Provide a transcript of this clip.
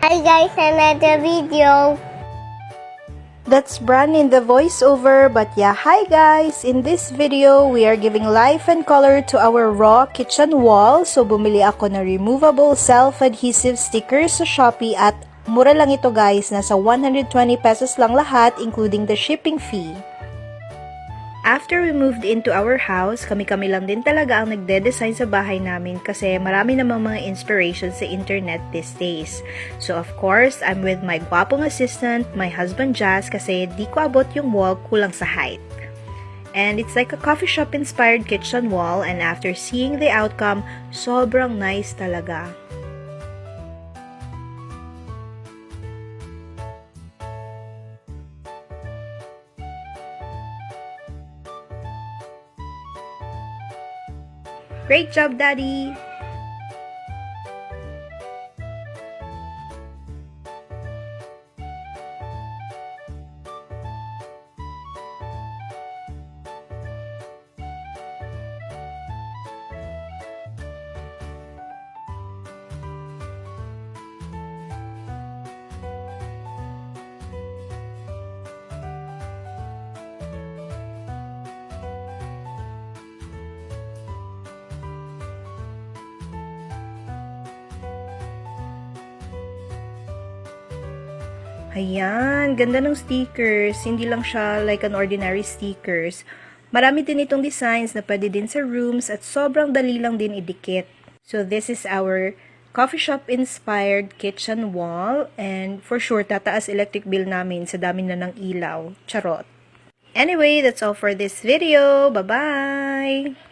Hi guys, another video. That's Bran in the voiceover, but yeah, hi guys! In this video, we are giving life and color to our raw kitchen wall. So bumili ako ng removable self-adhesive stickers sa Shopee at mura lang ito guys, nasa 120 pesos lang lahat including the shipping fee. After we moved into our house, kami-kami lang din talaga ang nagde-design sa bahay namin kasi marami namang mga inspiration sa internet these days. So of course, I'm with my gwapong assistant, my husband Jazz, kasi di ko abot yung wall, kulang sa height. And it's like a coffee shop inspired kitchen wall, and after seeing the outcome, sobrang nice talaga. Great job, Daddy! Ayan, ganda ng stickers. Hindi lang siya like an ordinary stickers. Marami din itong designs na pwede din sa rooms at sobrang dali lang din idikit. So this is our coffee shop inspired kitchen wall, and for sure tataas electric bill namin sa dami na ng ilaw. Charot. Anyway, that's all for this video. Bye-bye!